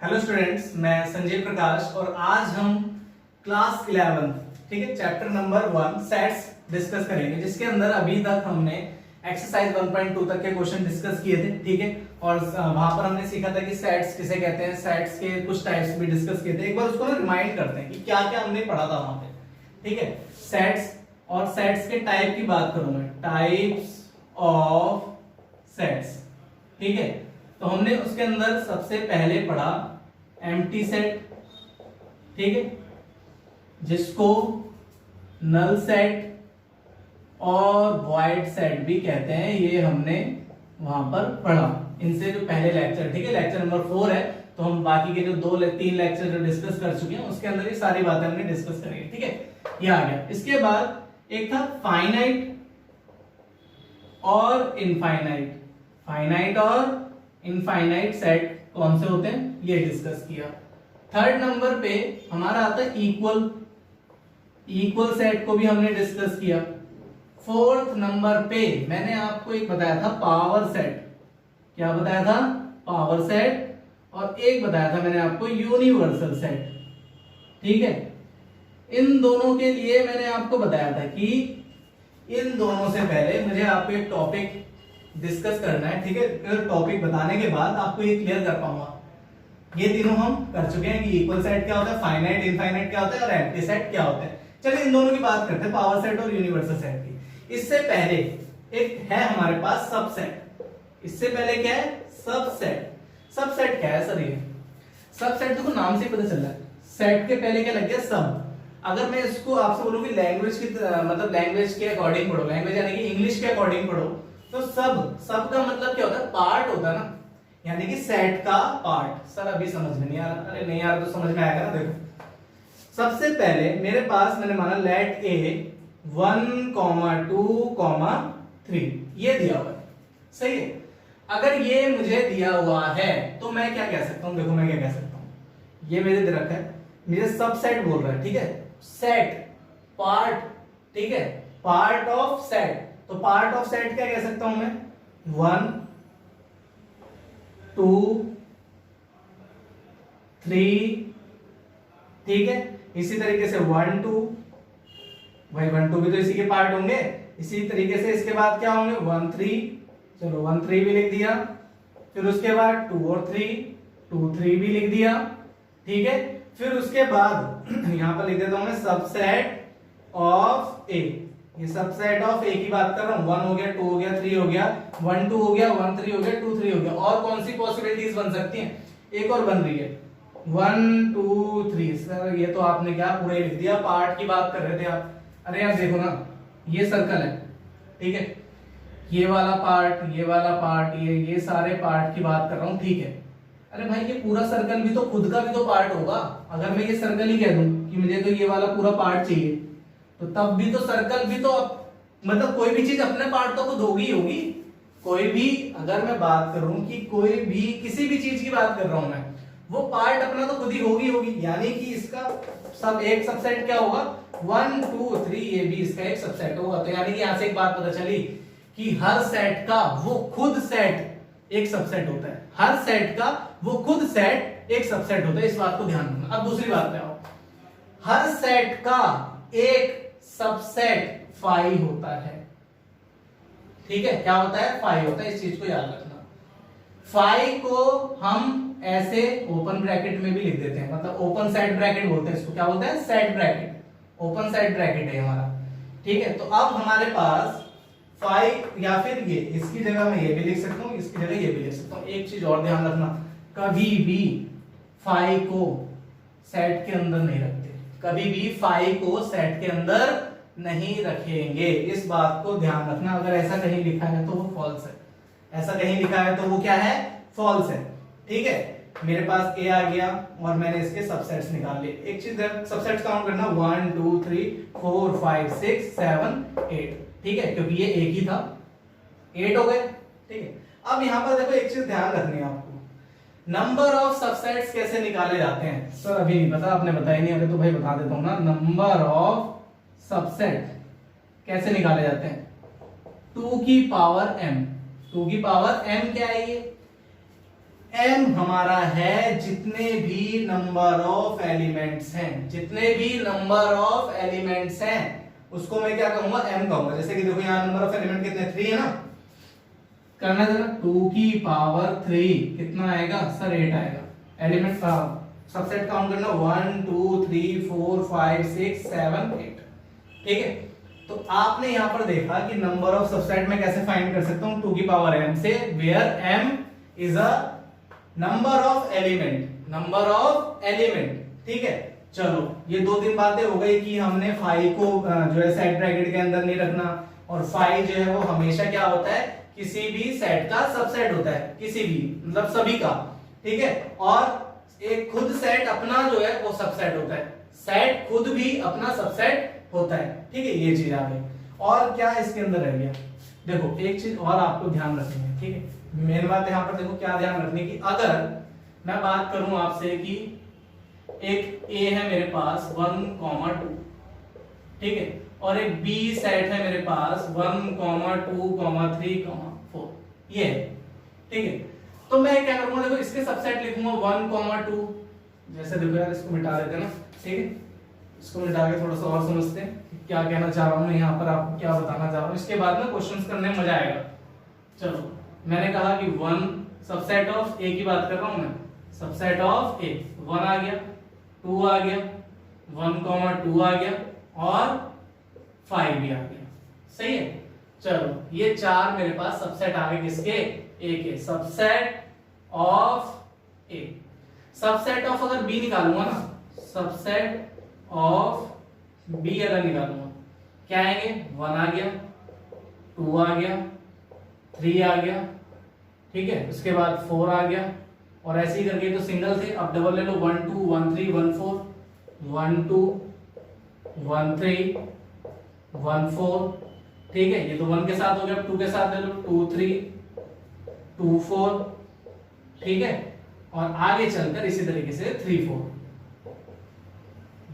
Hello students, मैं संजय प्रकाश और आज हम क्लास 11 ठीक है चैप्टर नंबर 1 सेट्स डिस्कस करेंगे, जिसके अंदर अभी तक हमने एक्सरसाइज 1.2 तक के क्वेश्चन डिस्कस किए थे। ठीक है, और वहां पर हमने सीखा था कि सेट्स किसे कहते हैं, सेट्स के कुछ टाइप्स भी डिस्कस किए थे। एक बार उसको ना रिमाइंड करते हैं कि क्या क्या हमने पढ़ा था वहां पे। ठीक है, सेट्स और सेट्स के टाइप की बात करूं मैं, टाइप्स ऑफ सेट्स। ठीक है, तो हमने उसके अंदर सबसे पहले पढ़ा एम्प्टी सेट, ठीक है, जिसको नल सेट और वॉइड सेट भी कहते हैं। ये हमने वहां पर पढ़ा इनसे जो पहले लेक्चर, ठीक है, लेक्चर नंबर 4 है। तो हम बाकी के जो 3 लेक्चर जो डिस्कस कर चुके हैं उसके अंदर ये सारी बातें हमने डिस्कस करी है। ठीक है, ये आ गया। इसके बाद एक था फाइनाइट और इनफाइनाइट। फाइनाइट और इनफाइनाइट सेट कौन से होते हैं ये डिस्कस किया। थर्ड नंबर पे हमारा आता है इक्वल सेट को भी हमने डिस्कस किया। फोर्थ नंबर पे मैंने आपको एक बताया था पावर सेट। क्या बताया था? Power set. और एक बताया था मैंने आपको यूनिवर्सल सेट। ठीक है, इन दोनों के लिए मैंने आपको बताया था कि इन दोनों से पहले मुझे आपको एक टॉपिक डिस्कस करना है। ठीक है, टॉपिक बताने के बाद आपको ये क्लियर कर पाऊंगा। ये तीनों हम कर चुके हैं कि इक्वल सेट क्या होता है, फाइनाइट इनफाइनाइट क्या होता है और एम्प्टी सेट क्या होता है। चलिए इन दोनों की बात करते हैं, पावर सेट और यूनिवर्सल सेट की। इससे पहले एक है हमारे पास सबसेट। इससे पहले क्या है? सबसेट। सबसेट क्या है सर? ये सबसेट देखो नाम से ही पता चल रहा है, सेट के पहले क्या लग गया? सब। अगर मैं इसको आपसे बोलूं कि लैंग्वेज की मतलब लैंग्वेज के अकॉर्डिंग पढ़ो, लैंग्वेज यानी कि इंग्लिश के अकॉर्डिंग पढ़ो, तो सब का मतलब क्या होता है? पार्ट होता है ना, यानी कि सेट का पार्ट। सर अभी समझ में नहीं आ रहा। अरे नहीं यार, तो समझ में आएगा ना। देखो सबसे पहले मेरे पास मैंने माना लेट ए 1, 2, 3 ये दिया हुआ है, सही है। अगर ये मुझे दिया हुआ है तो मैं क्या कह सकता हूं? देखो मैं क्या कह सकता हूं, ये मेरे दे रखा है, मुझे सबसेट बोल रहा है। ठीक है, सेट पार्ट, ठीक है, पार्ट ऑफ सेट। तो पार्ट ऑफ सेट क्या कह सकता हूं मैं? 1, 2, 3, ठीक है। इसी तरीके से 1, 2, भाई 1, 2 भी तो इसी के पार्ट होंगे। इसी तरीके से इसके बाद क्या होंगे? 1, 3, चलो 1, 3 भी लिख दिया। फिर उसके बाद 2 और 3, 2, 3 भी लिख दिया। ठीक है, फिर उसके बाद यहां पर लिख देता हूं मैं सबसेट ऑफ ए। ये सबसेट ऑफ ए की बात कर रहा हूं। 1 हो गया, 2 हो गया, 3 हो गया, 1, 2 हो गया, 1, 3 हो गया, 2, 3 हो गया। और कौन सी पॉसिबिलिटीज बन सकती हैं? एक और बन रही है 1, 2, 3। सर ये तो आपने क्या पूरे लिख दिया, पार्ट की बात कर रहे थे आप। अरे यार देखो ना, ये सर्कल है, ठीक है, ये वाला पार्ट, ये वाला पार्ट, ये सारे पार्ट की बात कर रहा हूं। ठीक है, अरे भाई ये पूरा सर्कल भी तो खुद का भी तो पार्ट होगा। अगर मैं ये सर्कल ही कह दूं कि मुझे तो ये वाला पूरा पार्ट चाहिए, तो तब भी तो सर्कल भी तो मतलब कोई भी चीज अपने पार्ट तो खुद होगी होगी। कोई भी, अगर मैं बात करूं कि कोई भी किसी भी चीज की बात कर रहा हूं मैं, वो पार्ट अपना तो खुद ही होगी। यानी कि इसका सब एक सबसेट क्या होगा? 1, 2, 3 ये भी इसका एक सबसेट होगा। तो यानी कि यहां से एक बात पता चली कि हर सेट का वो खुद सेट एक सबसेट होता है। हर सेट का वो खुद सेट एक सबसेट होता है, इस बात को ध्यान रखना। अब दूसरी बात पे आओ, हर सेट का एक सबसेट फाई होता है। ठीक है, क्या होता है? फाई होता है, इस चीज को याद रखना। फाई को हम ऐसे ओपन ब्रैकेट में भी लिख देते हैं, मतलब ओपन सेट ब्रैकेट बोलते हैं इसको। क्या बोलते हैं? Set bracket, open set bracket है हमारा। ठीक है, तो अब हमारे पास फाई, या फिर ये इसकी जगह मैं ये भी लिख सकता हूं, इसकी जगह ये भी लिख सकता हूं। एक चीज और ध्यान रखना, कभी भी फाई को सेट के अंदर नहीं रखते। कभी भी फाई को सेट के अंदर नहीं रखेंगे, इस बात को ध्यान रखना। अगर ऐसा कहीं लिखा है तो वो फॉल्स है, ऐसा कहीं लिखा है तो वो क्या है? फॉल्स है। ठीक है, मेरे पास ए आ गया और मैंने इसके सबसेट्स निकाल लिए। एक चीज सबसेट्स काउंट करना, 1, 2, 3, 4, 5, 6, 7, 8। ठीक है, क्योंकि ये एक ही था, 8 हो गए। ठीक है, अब यहां पर देखो एक चीज ध्यान रखनी है आपको, नंबर ऑफ सबसेट्स कैसे निकाले जाते हैं। सर अभी नहीं पता, आपने बताया नहीं, अभी तो भाई बता देता हूं ना। नंबर ऑफ सबसेट कैसे निकाले जाते हैं? 2 की पावर m। 2 की पावर m क्या है? ये m हमारा है जितने भी नंबर ऑफ एलिमेंट्स हैं, जितने भी नंबर ऑफ एलिमेंट्स हैं उसको मैं क्या कहूंगा, m कहूंगा। जैसे कि देखो यहाँ नंबर ऑफ एलिमेंट कितने, 3 है ना, करना जरा 2 की पावर 3 कितना आएगा सर, 8 आएगा। एलिमेंट का सबसेट काउंट करना 1 2 3 4 5 6 7 8, ठीक है। तो आपने यहां पर देखा कि नंबर ऑफ सबसेट में कैसे फाइंड कर सकता हूं, 2 की पावर m से, where m is a number of element, number of element, ठीक है। चलो ये 2-3 बातें हो गई कि हमने फाई को जो है सेट ब्रैकेट के अंदर नहीं रखना, और फाई जो है वो हमेशा क्या होता है, किसी भी सेट का सबसेट होता है, किसी भी मतलब सभी का, ठीक है। और एक खुद सेट अपना जो है वो सबसेट होता है, सेट खुद भी अपना सबसेट होता है, ठीक है। ये चीज आ गई। और क्या इसके अंदर रह गया, देखो एक चीज और आपको ध्यान रखनी है, ठीक है। मेन बात यहाँ पर देखो क्या ध्यान रखने की, अगर मैं बात करूं आपसे कि एक A है मेरे पास 1, 2, ठीक है, और एक B सेट है मेरे पास 1, 2, 3, 4, ये है, ठीक है। तो मैं क्या करूंगा, देखो इसके सबसेट लिखूंगा 1, 2, जैसे देखो यार इसको मिटा देते हैं ना, ठीक है, इसको मिटा के थोड़ा सा और समझते हैं कि क्या कहना चाह रहा हूं मैं यहाँ पर, आपको क्या बताना चाह रहा हूँ। इसके बाद में क्वेश्चंस करने में मजा आएगा। चलो मैंने कहा कि 1 सबसेट ऑफ A की बात कर रहा हूं मैं, सबसेट ऑफ A 1 आ गया, 2 आ गया, 1, 2 आ गया, और 5 भी आ गया, सही है। चलो ये 4 मेरे पास सबसेट आ गए किसके, A के, subset of A। Subset of अगर B निकालूंगा ना, सबसेट ऑफ B अगर निकालूंगा क्या आएंगे, 1 आ गया, 2 आ गया, 3 आ गया, ठीक है, उसके बाद 4 आ गया, और ऐसे ही करके तो सिंगल थे, अब डबल ले लो, 1 2 1 3 1 4, 1 2 1 3 1 4, ठीक है, ये तो 1 के साथ हो गया, 2 के साथ ले लो, 2 3 2 4, ठीक है, और आगे चलकर इसी तरीके से 3 4,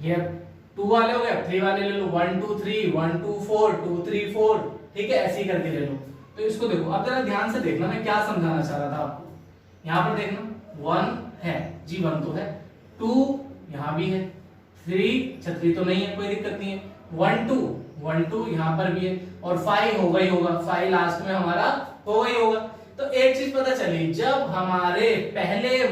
ये 2 वाले हो गए, 3 वाले ले लो, 1 2 3 1 2 4 2 3 4, ठीक है, ऐसे ही करके ले लो। तो इसको देखो, अब जरा ध्यान से देखना मैं क्या समझाना चाह रहा था आपको। यहां पर देखना 1 है जी, 1 तो है, 2 यहां भी है, 3 छतरी तो नहीं है, कोई दिक्कत नहीं है, 1 2 यहां पर भी है, और 5 होगा ही होगा, 5 लास्ट में हमारा होगा ही होगा। तो एक चीज पता चली, जब हमारे पहले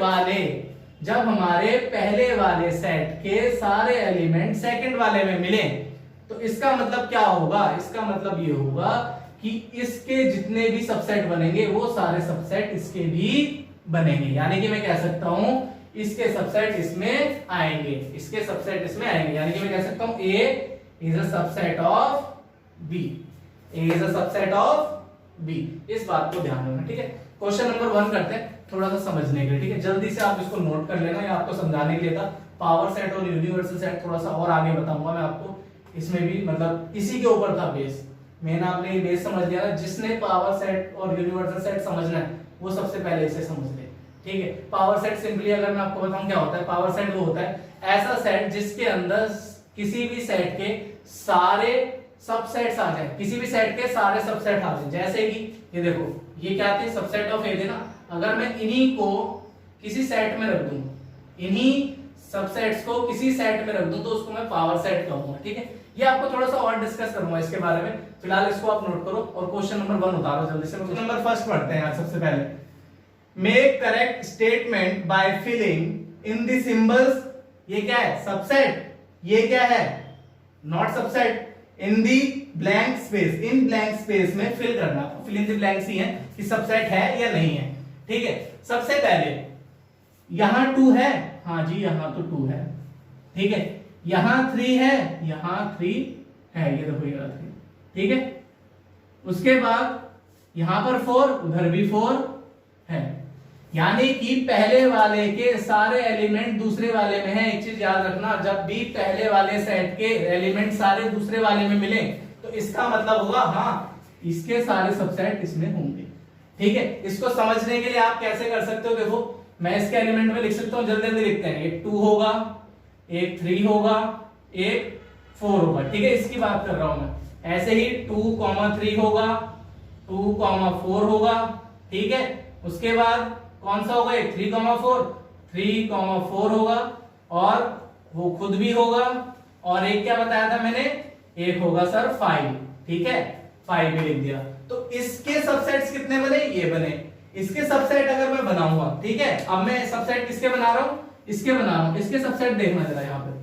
वाले सेट के सारे एलिमेंट सेकंड वाले में मिले, तो इसका मतलब क्या होगा, इसका मतलब ये होगा कि इसके जितने भी सबसेट बनेंगे वो सारे सबसेट इसके भी बनेंगे। यानी कि मैं कह सकता हूं इसके सबसेट इसमें आएंगे, इसके सबसेट इसमें आएंगे, यानी कि मैं कह सकता हूं A is a subset of B, A is a subset of B। इस बात को ध्यान रखना, ठीक है। क्वेश्चन नंबर 1 करते हैं थोड़ा सा समझने के लिए, ठीक है। जल्दी से आप इसको नोट कर लेना, या आपको समझाने के लिए था। पावर सेट और यूनिवर्सल सेट थोड़ा सा और आगे बताऊंगा मैं आपको, इसमें भी मतलब इसी के ऊपर था बेस। मैंने आपने ये बेस समझ लिया ना, जिसने पावर सेट और यूनिवर्सल सेट समझना है वो सबसे पहले इसे समझ ले, ठीक है। पावर सेट सिंपली अगर मैं आपको बताऊं क्या होता है, पावर सेट वो होता है ऐसा सेट जिसके अंदर किसी भी सेट के सारे सबसेट्स आ जाए, किसी भी सेट के सारे सबसेट आ जाए। जैसे कि ये देखो, ये क्या थे, सबसेट ऑफ ए थे ना, अगर मैं इन्हीं को किसी सेट में रख दूं, इन्हीं सबसेट्स को किसी सेट में रख दूं, तो उसको मैं पावर सेट कहूंगा, ठीक है। ये आपको थोड़ा सा और डिस्कस करूंगा इसके बारे में, फिलहाल इसको आप नोट करो और क्वेश्चन नंबर 1 उतारो जल्दी से। क्वेश्चन नंबर फर्स्ट पढ़ते हैं यार सबसे पहले। Make correct statement by filling in the symbols, ये क्या है, सबसेट, ये क्या है, not subset, in the blank space, इन ब्लैंक स्पेस में फिल करना, फिल इन दी ब्लैंक्स ही है कि सबसेट है या नहीं है, ठीक है। सबसे पहले यहां 2 है, हाँ जी यहां तो 2 है, ठीक है, यहां 3 है, यहां 3 है, ये देखो ये 3, ठीक है। उसके बाद यहां पर 4, उधर भी 4 है, यानी कि पहले वाले के सारे एलिमेंट दूसरे वाले में है। एक चीज याद रखना, जब भी पहले वाले सेट के एलिमेंट सारे दूसरे वाले में मिले तो इसका मतलब होगा हाँ इसके सारे सबसेट इसमें होंगे, ठीक है। इसको समझने के लिए आप कैसे कर सकते हो, देखो मैं इसके एलिमेंट में लिख सकता हूं, जल्दी जल्दी लिखते हैं। एक 2 होगा, एक 3 होगा, एक 4 होगा, ठीक है, इसकी बात कर रहा हूं मैं। ऐसे ही 2, 3 होगा, 2, 4 होगा, ठीक है। उसके बाद कौन सा होगा? 3,4 3,4 होगा, और वो खुद भी होगा, और एक क्या बताया था मैंने, एक होगा सर 5, ठीक है 5 भी लिख दिया। तो इसके सबसेट्स कितने बने? ये बने। इसके सबसेट अगर मैं बनाऊंगा, ठीक है, अब मैं सबसेट किसके बना रहा हूं? इसके बना रहा हूं। इसके सबसेट देखना जरा यहाँ पे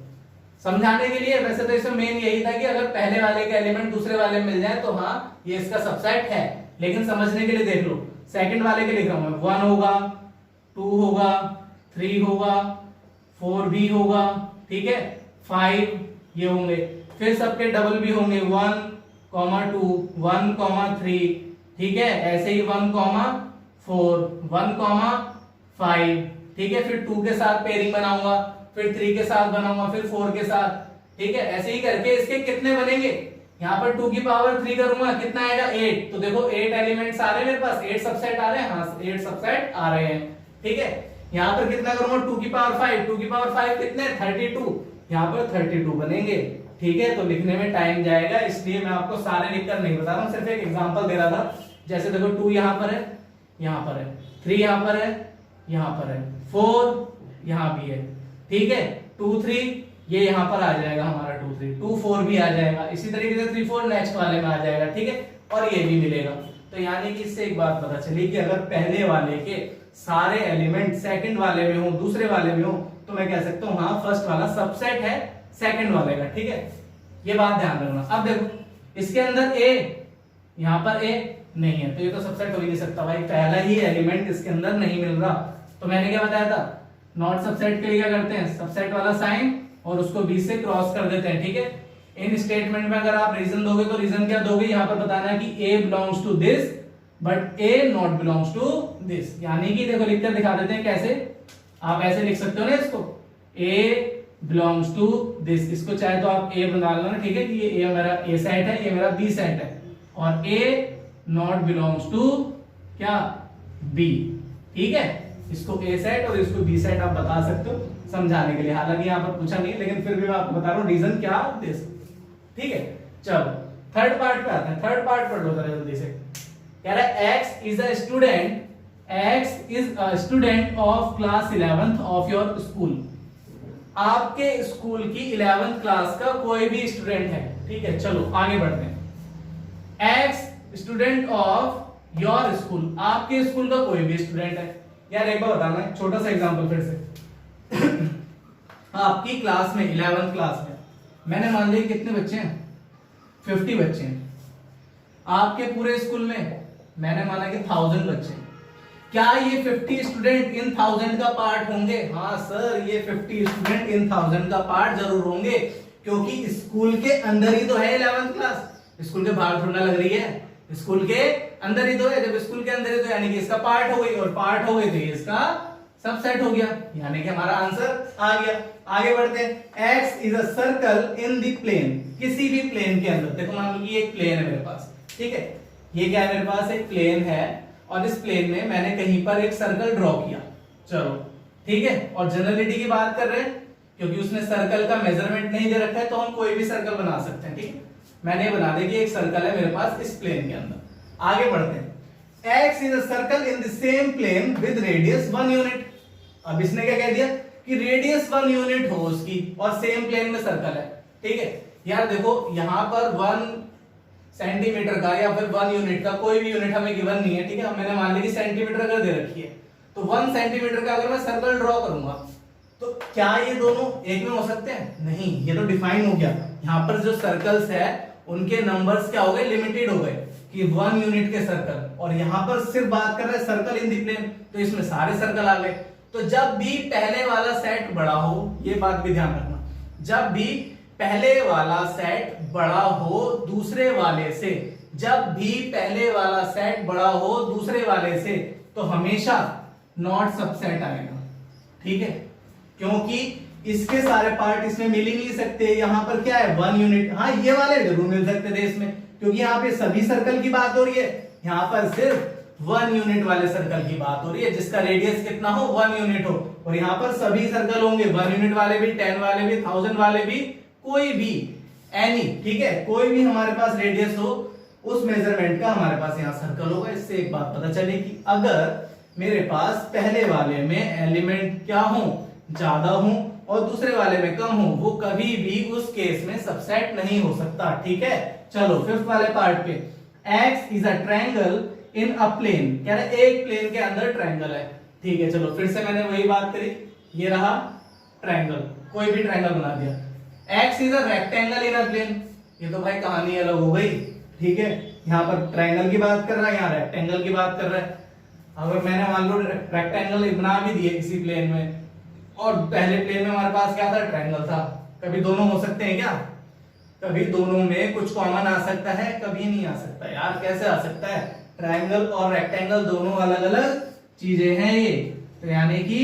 समझाने के लिए। वैसे तो इसमें मेन यही था कि अगर पहले वाले का एलिमेंट दूसरे वाले में मिल जाए तो हाँ ये इसका सबसेट है, लेकिन समझने के लिए देख लो, सेकंड वाले के लिख रहा हूं मैं, 1 होगा, 2 होगा, 3 होगा, 4 भी होगा, ठीक है, 5 ये होंगे, फिर सबके डबल भी होंगे, 1, 2, 1, 3, ठीक है, ऐसे ही 1, 4, 1, 5, ठीक है, फिर 2 के साथ पेयरिंग बनाऊंगा, फिर 3 के साथ बनाऊंगा, फिर 4 के साथ, ठीक है, ऐसे ही करके इसके कितने बनेंगे? यहाँ पर 2 की पावर 3 करूंगा, कितना आएगा? 8। तो देखो 8 एलिमेंट्स आ रहे हैं मेरे पास, 8 सबसेट आ रहे हैं, हाँ 8 सबसेट आ रहे हैं, ठीक है। यहाँ पर कितना करूंगा? 2 की पावर 5, 2 की पावर 5 कितने? 32, यहाँ पर 32 बनेंगे, ठीक है। तो लिखने में टाइम जाएगा, इसलिए मैं आपको सारे लिखकर नहीं बता रहा हूँ, सिर्फ एक एग्जांपल दे रहा था। जैसे देखो 2 यहाँ पर है, यहाँ पर है, 3 यहाँ पर है, यहाँ पर है, 4 यहाँ भी है, ठीक है, 2, 3 ये यहाँ पर आ जाएगा हमारा, 2, 3, 2, 4 भी आ जाएगा, इसी तरीके से 3, 4 नेक्स्ट वाले में आ जाएगा, ठीक है, और ये भी मिलेगा। तो यानी कि इससे एक बात पता चली कि अगर पहले वाले के सारे एलिमेंट सेकंड वाले में हो, दूसरे वाले में हो, तो मैं कह सकता हूं हाँ फर्स्ट वाला सबसेट है सेकंड वाले का, ठीक है, ये बात ध्यान रखना। अब देखो इसके अंदर ए, यहाँ पर ए नहीं है, तो ये तो सबसेट हो ही नहीं सकता भाई, पहला ही एलिमेंट इसके अंदर नहीं मिल रहा। तो मैंने क्या बताया था, नॉट सबसेट के लिए क्या करते हैं, सबसेट वाला साइन और उसको बी से क्रॉस कर देते हैं, ठीक है। इन स्टेटमेंट में अगर आप रीजन दोगे तो रीजन क्या दोगे, यहाँ पर बताना है कि A belongs to this but A not belongs to this, यानी कि देखो लिखकर दिखा देते हैं कैसे, आप ऐसे लिख सकते हो ना इसको, ए बिलोंग्स टू दिस, इसको चाहे तो आप ए बना लो ना, ठीक है, कि ये मेरा ए सेट है, ये मेरा बी सेट है, और ए नॉट बिलोंग्स टू क्या, बी, ठीक है। इसको ए सेट और इसको बी सेट आप बता सकते हो समझाने के लिए, हालांकि यहाँ पर पूछा नहीं है, लेकिन फिर भी मैं आपको बता रहा हूँ रीजन क्या दिस, ठीक है। चलो थर्ड पार्ट पे आते हैं, थर्ड पार्ट पढ़ लो जरा जल्दी से। कह रहा है X is a student, X is a student of class 11th of your school। आपके स्कूल की 11th क्लास का कोई भी स्टूडेंट है, ठीक है। चलो आगे बढ़ते हैं। X student of your school, आपके स्कूल का कोई भी स्टूडेंट है। यार एक बार बताना है, छोटा सा एग्जांपल फिर से आपकी क्लास में 11th क्लास में मैंने मान लिया कितने बच्चे हैं, 50 बच्चे हैं। आपके पूरे स्कूल में मैंने माना कि 1000 बच्चे। क्या ये 50 स्टूडेंट इन 1000 का पार्ट होंगे? हाँ सर, ये 50 स्टूडेंट इन 1000 का पार्ट जरूर होंगे, क्योंकि स्कूल के अंदर ही तो है 11th क्लास, स्कूल के बाहर थोड़ा लग रही है, स्कूल के अंदर ही तो है। जब स्कूल के अंदर है तो यानी कि इसका पार्ट हो गई, और पार्ट हो गई तो ये इसका सबसेट हो गया, यानी कि हमारा आंसर आ गया। आगे बढ़ते हैं। X is a circle in the plane, किसी भी प्लेन के अंदर। देखो मान लो कि एक प्लेन है मेरे पास, ठीक है, ये क्या है मेरे पास, एक प्लेन है, और इस प्लेन में मैंने कहीं पर एक सर्कल ड्रॉ किया, चलो ठीक है, और जनरलिटी की बात कर रहे हैं, क्योंकि उसने सर्कल का मेजरमेंट नहीं दे रखा है, तो हम कोई भी सर्कल बना सकते हैं, ठीक है। मैंने बना दिया कि एक सर्कल है मेरे पास इस प्लेन के अंदर। आगे बढ़ते हैं। X is a circle in the same plane with radius 1 unit। अब इसने क्या कह दिया कि रेडियस 1 यूनिट हो उसकी, और सेम प्लेन में सर्कल है, ठीक है। यार देखो यहाँ पर 1 सेंटीमीटर का या फिर 1 यूनिट का कोई भी यूनिट हमें गिवन नहीं है, ठीक है। मैंने मान लिया कि सेंटीमीटर अगर दे रखी है, तो 1 सेंटीमीटर का अगर मैं सर्कल ड्रॉ करूंगा, तो क्या ये दोनों एक में हो सकते हैं? नहीं, ये तो डिफाइन हो गया। यहाँ पर जो सर्कल्स है उनके नंबर्स क्या हो गए, लिमिटेड हो गए, कि 1 यूनिट के सर्कल, और यहाँ पर सिर्फ बात कर रहे हैं सर्कल इन द प्लेन, तो इसमें सारे सर्कल आ गए। तो जब भी पहले वाला सेट बड़ा हो, ये बात भी ध्यान रखना, जब भी पहले वाला सेट बड़ा हो दूसरे वाले से, जब भी पहले वाला सेट बड़ा हो दूसरे वाले से, तो हमेशा नॉट सबसेट आएगा, ठीक है, क्योंकि इसके सारे पार्ट इसमें मिल ही नहीं सकते। यहाँ पर क्या है, 1 यूनिट, हाँ ये वाले जरूर मिल सकते थे इसमें, क्योंकि यहाँ पे सभी सर्कल की बात हो रही है, यहाँ पर सिर्फ 1 यूनिट वाले सर्कल की बात हो रही है, जिसका रेडियस कितना हो, 1 यूनिट हो, और यहाँ पर सभी सर्कल होंगे, 1 यूनिट वाले भी, 10 वाले भी, 1000 वाले भी, कोई भी एनी, ठीक है, कोई भी हमारे पास रेडियस हो, उस मेजरमेंट का हमारे पास यहाँ सर्कल होगा। इससे एक बात पता चले कि अगर मेरे पास पहले वाले में एलिमेंट क्या हो, ज्यादा हो और दूसरे वाले में कम हो, वो कभी भी उस केस में सबसेट नहीं हो सकता। ठीक है, चलो फिफ्थ वाले पार्ट पे, x is a triangle in a plane, कह रहे एक प्लेन के अंदर ट्रायंगल है। ठीक है, चलो फिर से मैंने वही बात करी, ये रहा ट्रायंगल, कोई भी ट्रायंगल बना दिया। x is a rectangle in a plane, ये तो भाई कहानी अलग हो गई। ठीक है, यहाँ पर ट्रायंगल की बात कर रहा है, यहाँ रेक्टेंगल की बात कर रहा है। अगर मैंने मान लो रेक्टेंगल बना भी दिए किसी प्लेन में और पहले प्लेन में हमारे पास क्या था, ट्रायंगल था, कभी दोनों हो सकते हैं क्या? कभी दोनों में कुछ कॉमन आ सकता है? कभी नहीं आ सकता यार, कैसे आ सकता है? ट्रायंगल और रेक्टेंगल दोनों अलग अलग चीजें हैं ये, तो यानी कि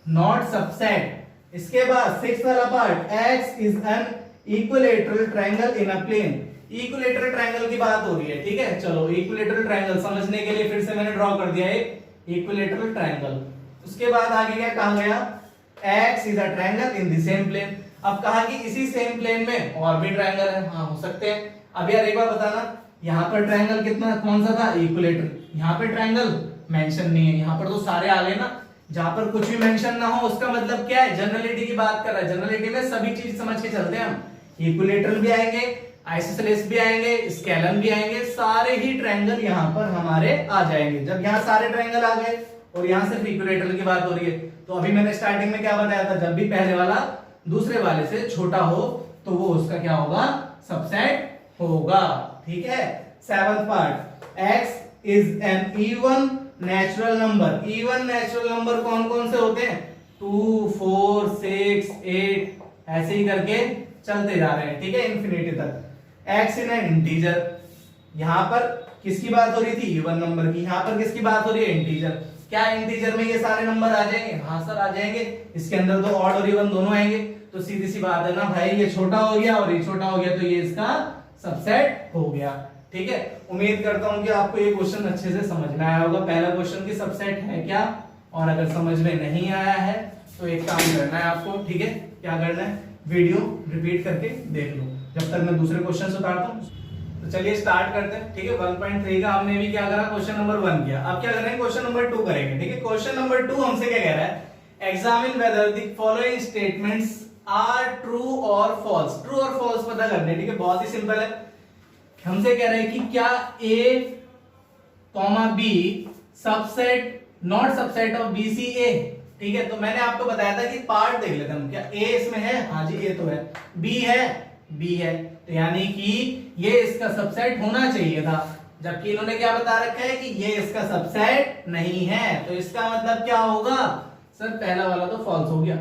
नॉट सबसेट। इसके बाद सिक्स्थ वाला part, x is an equilateral triangle in a plane, equilateral triangle की बात हो रही है। ठीक है, चलो इक्विलैटरल ट्रायंगल समझने के लिए फिर से मैंने ड्रॉ कर दिया है इक्विलैटरल ट्रायंगल। उसके बाद आगे क्या कहा गया, x is a triangle in the same plane. अब कहा कि इसी सेम प्लेन में और भी ट्रायंगल है, हाँ हो सकते हैं। अब यार एक बार बताना, यहाँ पर ट्रायंगल कितना कौन सा था, इक्विलैटरल, यहाँ पे ट्रायंगल मेंशन नहीं है, यहाँ पर तो सारे आ गए ना। जहां पर कुछ भी मेंशन ना हो उसका मतलब क्या है, जनरलिटी की बात कर रहा है। जनरलिटी में सभी चीज समझ के चलते हैं हम, इक्विलैटरल भी आएंगे, आइसोसेलेस भी आएंगे, स्केलन भी आएंगे, सारे ही ट्रायंगल यहाँ पर हमारे आ जाएंगे। जब यहाँ सारे ट्रायंगल आ गए और यहाँ सिर्फ इक्विलैटरल की बात हो रही है, तो अभी मैंने स्टार्टिंग में क्या बताया था, जब भी पहले वाला दूसरे वाले से छोटा हो तो वो उसका क्या होगा, सबसेट होगा। ठीक है, seventh part, x is N even natural number. Even natural number कौन कौन से होते हैं, 2, 4, 6, 8 ऐसे ही करके चलते जा रहे हैं। ठीक है, इंफिनिटी तक। x इन एन इंटीजर, यहां पर किसकी बात हो रही थी, इवन नंबर की, यहां पर किसकी बात हो रही है, इंटीजर। क्या इंटीजर में ये सारे नंबर आ जाएंगे, हाँ सर आ जाएंगे। इसके अंदर तो ऑड और इवन दोनों आएंगे, तो सीधी सी बात है ना भाई, ये छोटा हो गया और ये छोटा हो गया, तो ये इसका सबसेट हो गया। ठीक है, उम्मीद करता हूं कि आपको ये क्वेश्चन अच्छे से समझ में आया होगा। पहला क्वेश्चन की सबसेट है क्या, और अगर समझ में नहीं आया है तो एक काम करना है आपको। ठीक है, क्या करना है, वीडियो रिपीट करके देख लो जब तक मैं दूसरे क्वेश्चन उतारता हूं। तो चलिए स्टार्ट करते हैं। ठीक है, 1.3 का हमने भी क्या करा, क्वेश्चन नंबर 1 किया। अब क्या करेंगे, क्वेश्चन नंबर 2 करेंगे। ठीक है, क्वेश्चन नंबर 2 हमसे क्या कह रहा है, examine whether the following statements are true और फॉल्स। ट्रू और फॉल्स पता करने। ठीक है, बहुत ही सिंपल है। हमसे कह रहे हैं कि क्या a, b subset not subset of B C A. ठीक है, तो मैंने आपको बताया था कि पार्ट देख लेते हैं हम, क्या a इसमें है, हाँ जी a तो है, b है, b है, तो यानी कि ये इसका सबसेट होना चाहिए था, जबकि इन्होंने क्या बता रखा है कि ये इसका सबसेट नहीं है। तो इसका मतलब क्या होगा, सर पहला वाला तो फॉल्स हो गया।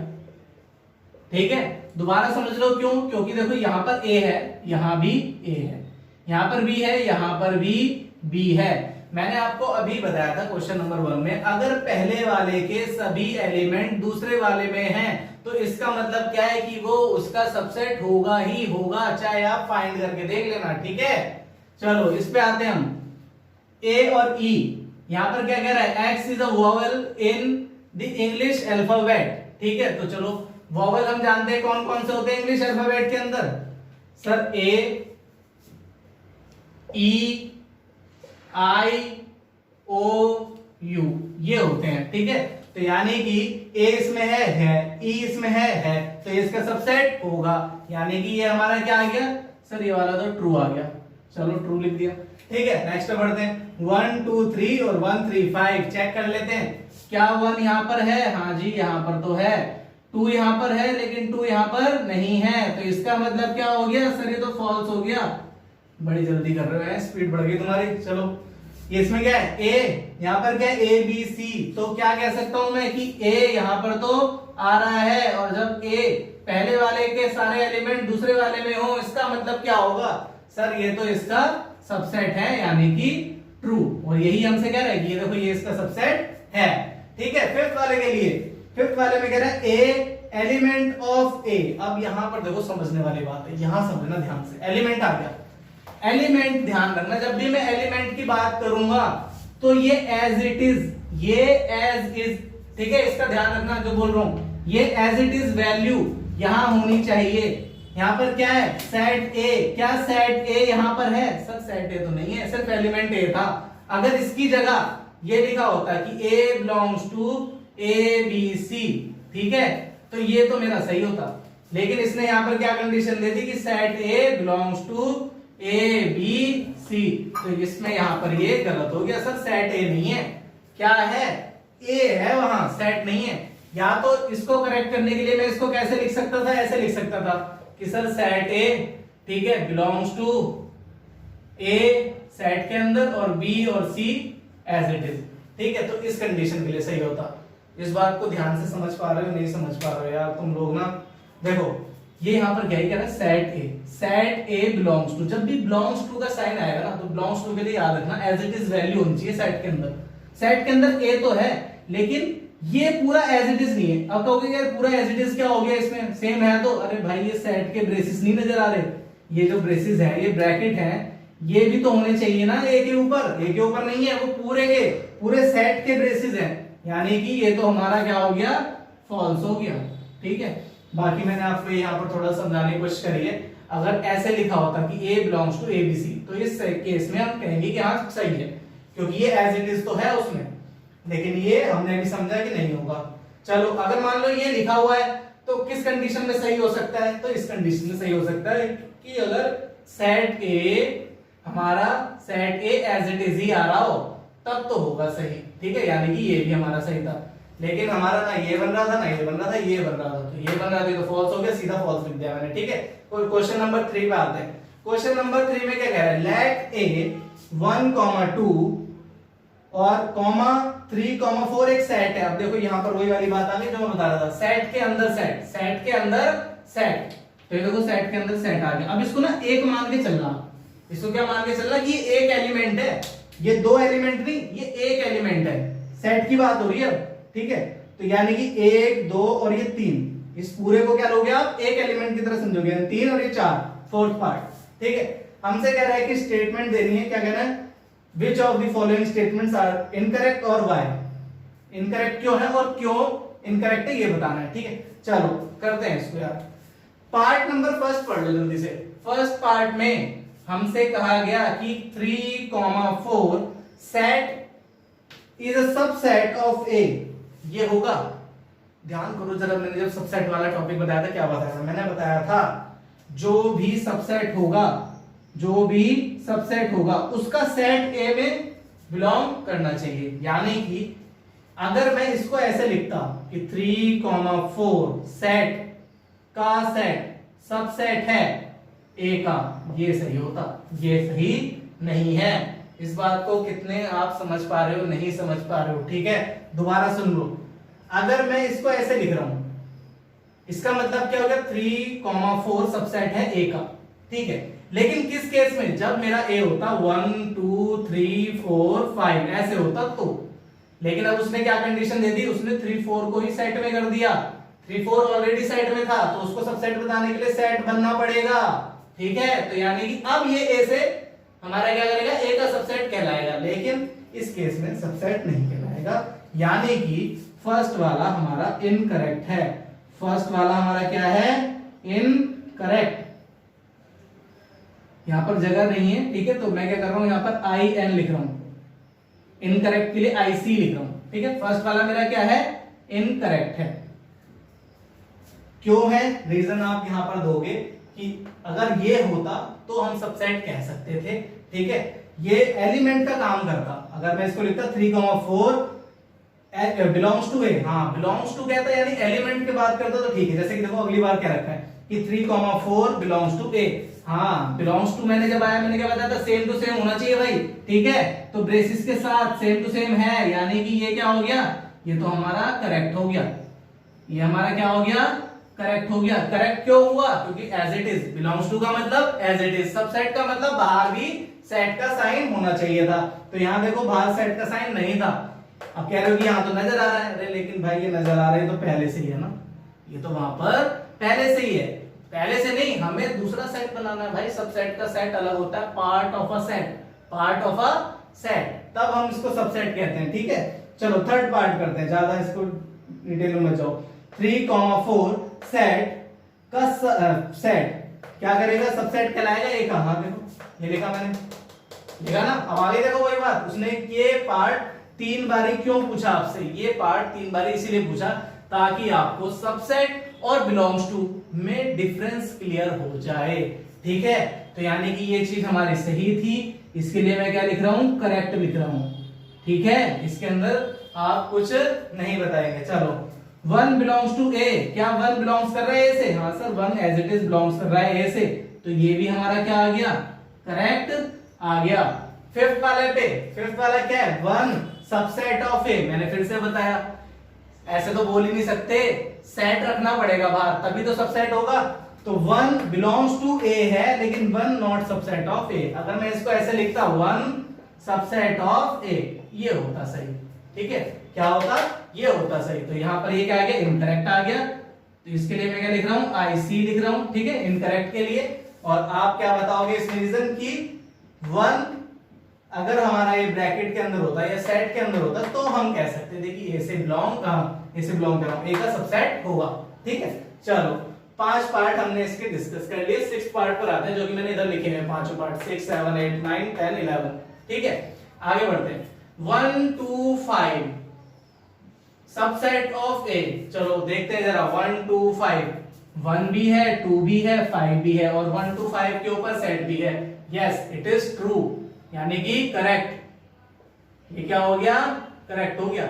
ठीक है, दोबारा समझ लो क्यों, क्योंकि देखो यहां पर a है, यहां भी a है, यहां पर b है, यहां पर भी b है। मैंने आपको अभी बताया था क्वेश्चन नंबर 1 में, अगर पहले वाले के सभी एलिमेंट दूसरे वाले में हैं तो इसका मतलब क्या है कि वो उसका सबसेट होगा ही होगा, चाहे आप फाइंड करके देख लेना। ठीक है, चलो इस पे आते हैं हम, a और e। यहां पर क्या कह रहा है, x is a vowel in the English alphabet. ठीक है, तो चलो वोवेल हम जानते हैं कौन कौन से होते हैं इंग्लिश अल्फाबेट के अंदर, sir a, e, I, O, U ये होते हैं। ठीक है, तो यानी कि A इसमें है, E इसमें है, तो इसका सबसेट होगा, यानी कि ये हमारा क्या आ गया, सर ये वाला तो ट्रू आ गया। चलो ट्रू लिख दिया। ठीक है, नेक्स्ट बढ़ते हैं, 1, 2, 3 और 1, 3, 5 चेक कर लेते हैं। क्या 1 यहां पर है, हाँ जी यहां पर तो है, 2 यहां पर है लेकिन 2 यहां पर नहीं है, तो इसका मतलब क्या हो गया, सर ये तो फॉल्स हो गया। बड़ी जल्दी कर रहे हो, स्पीड बढ़ गई तुम्हारी। चलो ये इसमें क्या है, a, यहाँ पर क्या है a b c, तो क्या कह सकता हूं मैं कि a यहाँ पर तो आ रहा है, और जब a पहले वाले के सारे एलिमेंट दूसरे वाले में हो इसका मतलब क्या होगा, सर ये तो इसका सबसेट है, यानी कि ट्रू। और यही हमसे कह रहा है कि ये देखो ये इसका सबसेट है। ठीक है, फिफ्थ वाले के लिए, फिफ्थ वाले में कह रहा है a एलिमेंट ऑफ a। अब यहां पर देखो समझने वाली बात है, यहां समझना ध्यान से, एलिमेंट आ गया, एलिमेंट ध्यान रखना, जब भी मैं एलिमेंट की बात करूंगा तो ये एज इट इज, ये एज इज, ठीक है इसका ध्यान रखना जो बोल रहा हूं, ये एज इट इज वैल्यू यहां होनी चाहिए। यहां पर क्या है, सेट ए, क्या सेट ए यहां पर है, सर सेट ए तो नहीं है, सिर्फ एलिमेंट ए था। अगर इसकी जगह ये लिखा होता कि A belongs to A B C, ठीक है, तो ये तो मेरा सही होता। लेकिन इसने यहां पर क्या कंडीशन दे दी कि set A belongs to A B C, तो इसमें यहां पर ये गलत हो गया सर, सेट ए नहीं है, क्या है, ए है, वहां सेट नहीं है। या तो इसको करेक्ट करने के लिए मैं इसको कैसे लिख सकता था, ऐसे लिख सकता था कि सर सेट ए, ठीक है, बिलोंग्स टू ए सेट के अंदर और बी और सी एज इट इज, ठीक है, तो इस कंडीशन के लिए सही होता। इस बात को ध्यान से समझ पा रहे हो, नहीं समझ पा रहे हो यार तुम लोग ना, देखो ये यहां पर क्या ही कह रहा है, सेट ए बिलोंग्स टू, जब भी बिलोंग्स टू का साइन आएगा ना तो बिलोंग्स टू के लिए याद रखना एज इट इज वैल्यू होनी चाहिए सेट के अंदर। सेट के अंदर ए तो है लेकिन ये पूरा एज इट इज नहीं है। अब कहोगे यार पूरा एज इट इज क्या हो गया, इसमें सेम है, तो अरे भाई ये सेट के ब्रेसेस नहीं नजर आ रहे, ये जो ब्रेसेस है, ये ब्रैकेट है, ये भी तो होने चाहिए ना ए के ऊपर, ए के ऊपर नहीं है, वो पूरे के पूरे सेट के ब्रेसेस हैं, यानी कि ये तो हमारा क्या हो गया, फॉल्स हो गया, ठीक है। बाकी मैंने आपको यहाँ पर थोड़ा समझाने की कोशिश करी है। अगर ऐसे लिखा होता कि A belongs to A B C, तो इस केस में हम कहेंगे कि हाँ सही है, क्योंकि ये एज इट इज तो है उसमें, लेकिन ये हमने भी समझा कि नहीं होगा। चलो अगर मान लो ये लिखा हुआ है तो किस कंडीशन में सही हो सकता है, तो इस कंडीशन में सही हो सकता है कि अगर सेट ए, हमारा set A as it is ही आ रहा हो तब तो होगा सही, ठीक है, यानी कि ये भी हमारा सही था। लेकिन हमारा ना ये बन रहा था ना ये बन रहा था, ये बन रहा था, तो ये बन रहा था तो फॉल्स हो गया, सीधा फॉल्स लिख दिया मैंने, ठीक है। क्वेश्चन नंबर 3 पे आते हैं। क्वेश्चन नंबर 3 में क्या कह रहा है, लेट ए 1,2 और कॉमा 3,4 एक सेट है। अब देखो यहां पर वही वाली बात आ गई जो मैं बता रहा था, सेट के अंदर सेट, सेट के अंदर सेट, तो ये देखो सेट के अंदर सेट आ गया। अब इसको ना एक मान के चलना, इसको क्या मान के चलना कि ये एक एलिमेंट है, ये दो एलिमेंट नहीं, ये एक एलिमेंट है, सेट की बात हो रही है, ठीक है। तो यानी कि 1 2 और ये 3, इस पूरे को क्या लोगे आप, एक एलिमेंट की तरह समझोगे, 3 और ये 4, फोर्थ पार्ट, ठीक है। हमसे कह रहा है कि स्टेटमेंट देनी है, क्या कहना है, which of the following statements are incorrect और व्हाई, इनकरेक्ट क्यों है और क्यों इनकरेक्ट है ये बताना है, ठीक है। चलो करते हैं इसको यार। पार्ट नंबर फर्स्ट पढ़ लो जल्दी से। फर्स्ट पार्ट में हमसे कहा गया कि 3,4 set is a subset of A, ये होगा, ध्यान करो जरा, मैंने जब सबसेट वाला टॉपिक बताया था क्या बताया था, मैंने बताया था जो भी सबसेट होगा, जो भी सबसेट होगा उसका सेट ए में बिलोंग करना चाहिए। यानी कि अगर मैं इसको ऐसे लिखता कि 3,4 सेट का सेट सबसेट है ए का, ये सही होता, ये सही नहीं है। इस बात को कितने आप समझ पा रहे हो, नहीं समझ पा रहे हो, ठीक है, दोबारा सुन लो। अगर मैं इसको ऐसे लिख रहा हूं, इसका मतलब क्या हो गया, 3,4 सबसेट है ए का, ठीक है। लेकिन किस केस में, जब मेरा ए होता 1 2 3 4 5 ऐसे होता तो, लेकिन अब उसने क्या कंडीशन दे दी, उसने 3 4 को ही सेट में कर दिया, 3 4 ऑलरेडी सेट में था, तो उसको सबसेट बताने के लिए सेट बनना पड़ेगा, ठीक है। तो यानी कि अब ये ए से हमारा क्या करेगा, ए का सबसेट कहलाएगा, लेकिन इस केस में सबसेट नहीं कहलाएगा, यानी कि फर्स्ट वाला हमारा इनकरेक्ट है। फर्स्ट वाला हमारा क्या है, इनकरेक्ट, यहां पर जगह नहीं है, ठीक है, तो मैं क्या कर रहा हूं, यहां पर आई एन लिख रहा हूं, इनकरेक्ट के लिए IC लिख रहा हूं, ठीक है। फर्स्ट वाला मेरा क्या है, इनकरेक्ट है। क्यों है, रीजन आप यहां पर दोगे कि अगर ये होता तो हम सबसेट कह सकते थे, ठीक है, ये एलिमेंट का काम करता। अगर मैं इसको लिखता 3,4 बिलोंग्स टू ए, हाँ बिलोंग्स टू कहता यानी एलिमेंट की बात करता तो ठीक है। जैसे कि देखो अगली बार क्या रखा है कि 3,4 बिलोंग्स टू ए, हाँ बिलोंग्स टू मैंने जब आया मैंने क्या बताया था, सेम टू सेम होना चाहिए भाई, ठीक है। तो ब्रेसिस के साथ सेम टू सेम है, यानी कि ये क्या हो गया, ये तो हमारा करेक्ट हो गया, ये हमारा क्या हो गया, करेक्ट हो गया। करेक्ट क्यों हुआ, क्योंकि as it is, belongs to का मतलब एज इट इज, सबसेट का मतलब बाहर भी सेट का साइन होना चाहिए था, तो यहां देखो बाहर सेट का साइन नहीं था। अब कह रहे हो कि यहां तो नजर आ रहा है, अरे लेकिन भाई ये नजर आ रहा है तो पहले से ही है ना, ये तो वहां पर पहले से ही है, पहले से नहीं, हमें दूसरा सेट बनाना है भाई, सबसेट का सेट अलग होता है, part of a set, part of a set, तब हम इसको सबसेट कहते हैं, ठीक है। चलो थर्ड पार्ट करते हैं, ज्यादा इसको डिटेल में मत जाओ। 3,4 सेट का सेट क्या करेगा, सबसेट कहलाएगा ए का, हाँ देखो ये लिखा मैंने, लिखा ना। अब आगे देखो वही बात, उसने ये पार्ट 3 बारी क्यों पूछा आपसे, ये पार्ट 3 बारी इसीलिए पूछा ताकि आपको सबसेट और बिलोंग्स टू में डिफरेंस क्लियर हो जाए। ठीक है, तो यानी कि ये चीज हमारी सही थी, इसके लिए मैं क्या लिख रहा हूं, करेक्ट लिख रहा हूं। ठीक है, इसके अंदर आप कुछ नहीं बताएंगे। चलो, 1 बिलोंग्स टू ए, क्या 1 बिलोंग्स कर रहा है ए से? हाँ sir, 1 as it is belongs कर रहा है ए से, तो ये भी हमारा क्या आ गया, करेक्ट आ गया। फिफ्थ वाले पे, फिफ्थ वाला क्या है, 1 सबसेट ऑफ ए, मैंने फिर से बताया ऐसे तो बोल ही नहीं सकते, सेट रखना पड़ेगा बाहर तभी तो सबसेट होगा। तो 1 बिलोंग्स टू ए है लेकिन 1 नॉट सबसेट ऑफ ए। अगर मैं इसको ऐसे लिखता 1 सबसेट ऑफ ए, ये होता सही। ठीक है, क्या होता, ये होता सही। तो यहां पर ये क्या आ गया, इनकरेक्ट आ गया। तो इसके लिए मैं क्या लिख रहा हूं, आई सी लिख रहा हूं। ठीक है, इनकरेक्ट के लिए। और आप क्या बताओगे इसमें रीजन की 1 अगर हमारा ये ब्रैकेट के अंदर होता या सेट के अंदर होता तो हम कह सकते देखिए ए से बिलोंग कर रहा हूं, ए का सबसेट होगा। ठीक है, चलो 5 पार्ट हमने इसके डिस्कस कर लिए। 6 पार्ट पर आते हैं जो कि मैंने इधर लिखे हैं, पांचों पार्ट 6 7 8 9 10 11। ठीक है, आगे बढ़ते हैं। 1 2 5 सबसेट ऑफ ए, चलो देखते हैं जरा। 1 2 5, 1 भी है, 2 भी है, 5 भी है और 1 2 5 के ऊपर सेट भी है। यस, इट इज ट्रू, यानी कि करेक्ट। ये क्या हो गया, करेक्ट हो गया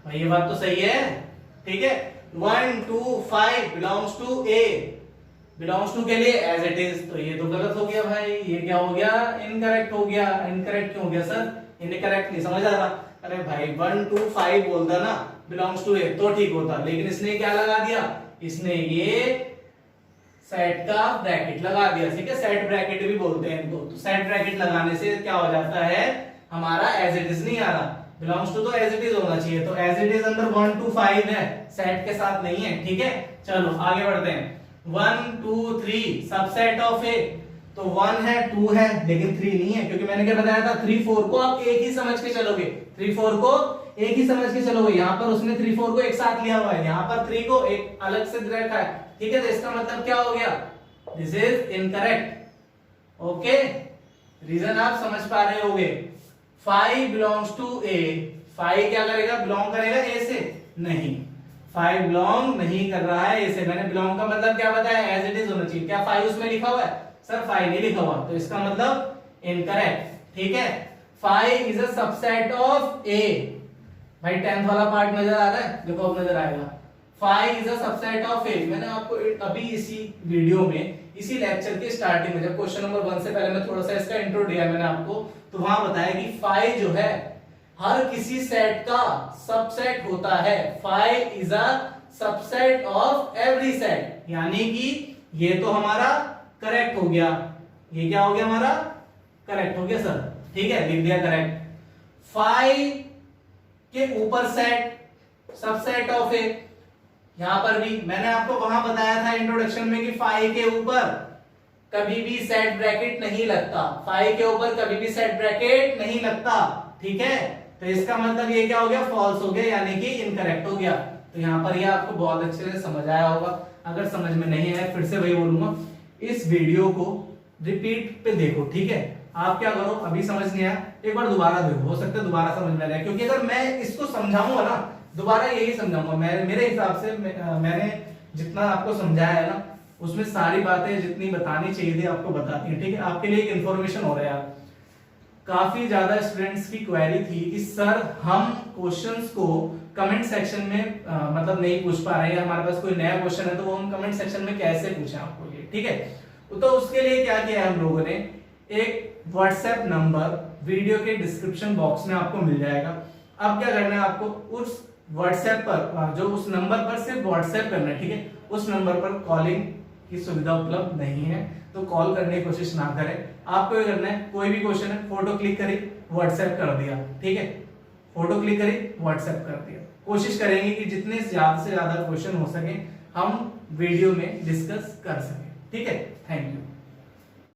भाई, ये बात तो सही है। ठीक है, 1 2 5 belongs to A, belongs to के लिए एज इट इज, तो ये तो गलत हो गया भाई। ये क्या हो गया, इनकरेक्ट हो गया। इनकरेक्ट क्यों हो गया सर, इनकरेक्ट नहीं समझ आ रहा। अरे भाई 1 2 5 बोलता ना बिलोंग्स टू ए तो ठीक होता, लेकिन इसने क्या लगा दिया, इसने ये सेट का ब्रैकेट लगा दिया। ठीक है, सेट ब्रैकेट भी बोलते हैं इनको। तो सेट ब्रैकेट लगाने से क्या हो जाता है, हमारा एज इट इज नहीं आ रहा, बिलोंग्स टू तो एज इट इज होना चाहिए। तो एज इट इज अंदर 1 2 5 है, सेट के साथ नहीं है। ठीक है, चलो आगे बढ़ते हैं। 1 2 3 सबसेट ऑफ ए, तो 1 है 2 है लेकिन 3 नहीं है, क्योंकि मैंने क्या बताया था 3 4 को आप एक ही समझ के चलोगे। 3 4 को एक ही समझ के चलोगे। यहाँ पर उसने 3 4 को एक साथ लिया हुआ है, यहाँ पर 3 को एक अलग से रखा है। ठीक है, तो इसका मतलब क्या हो गया, this is incorrect. Okay, reason आप समझ पा रहे होगे। 5 बिलोंग्स टू ए, 5 क्या करेगा, बिलोंग करेगा ए से? नहीं, 5 बिलोंग नहीं कर रहा है ए से। मैंने बिलोंग का मतलब क्या बताया, एज इट इज होना चाहिए। क्या 5 उसमें लिखा हुआ है? सर 5 नहीं लिखा हुआ, तो इसका मतलब इनकरेक्ट। ठीक है, 5 इज अ सबसेट ऑफ ए। भाई 10th वाला पार्ट नजर आ रहा है, देखो अब नजर आएगा। 5 इज अ सबसेट ऑफ ए। मैंने आपको अभी इसी वीडियो में, इसी लेक्चर के स्टार्टिंग में, जब क्वेश्चन नंबर 1 से पहले मैं थोड़ा सा इसका इंट्रो दिया मैंने आपको, तो वहां बताया कि 5 जो है हर किसी सेट का सबसेट होता है। 5 is a subset of every set, यानी कि ये तो हमारा करेक्ट हो गया। ये क्या हो गया, हमारा करेक्ट हो गया सर। ठीक है, लिख दिया करेक्ट। 5 के ऊपर सेट, सबसेट ऑफ ए। यहां पर भी मैंने आपको वहां बताया था इंट्रोडक्शन में कि 5 के ऊपर कभी भी सेट ब्रैकेट नहीं लगता। 5 के ऊपर कभी भी सेट ब्रैकेट नहीं लगता। ठीक है, तो इसका मतलब ये क्या हो गया, फॉल्स हो गया, यानी कि इनकरेक्ट हो गया। तो यहां पर ये आपको बहुत अच्छे से समझ आया होगा। अगर समझ में नहीं आया फिर से वही बोलूंगा, इस वीडियो को रिपीट पे देखो। ठीक है, आप क्या करो, अभी समझ नहीं आया एक बार दोबारा देखो, हो सकता है दोबारा समझ में आए, क्योंकि अगर मैं इसको समझाऊंगा ना दोबारा यही समझाऊंगा। मेरे हिसाब से मैंने जितना आपको समझाया है ना, उसमें सारी बातें जितनी बतानी चाहिए थी आपको बता दी। ठीक है, आपके लिए एक इन्फॉर्मेशन हो रहा है यार। काफी ज्यादा स्टूडेंट्स की क्वेरी थी कि सर हम क्वेश्चंस को कमेंट सेक्शन में मतलब नहीं पूछ पा रहे हैं, हमारे पास कोई नया क्वेश्चन है तो वो हम कमेंट सेक्शन में कैसे पूछें आपको ये। ठीक है, तो उसके लिए क्या किया हम लोगों ने, एक व्हाट्सएप नंबर वीडियो के डिस्क्रिप्शन बॉक्स में आपको मिल जाएगा। अब क्या करना है आपको, उस व्हाट्सएप पर जो उस नंबर पर सिर्फ व्हाट्सएप करना है। ठीक है, उस नंबर पर कॉलिंग की सुविधा उपलब्ध नहीं है, तो कॉल करने की कोशिश ना करें। आपको ये करना है, कोई भी क्वेश्चन है फोटो क्लिक करी व्हाट्सएप कर दिया। ठीक है, फोटो क्लिक करी व्हाट्सएप कर दिया। कोशिश करेंगे कि जितने ज्यादा से ज्यादा क्वेश्चन हो सके हम वीडियो में डिस्कस कर सकें। ठीक है, थैंक यू।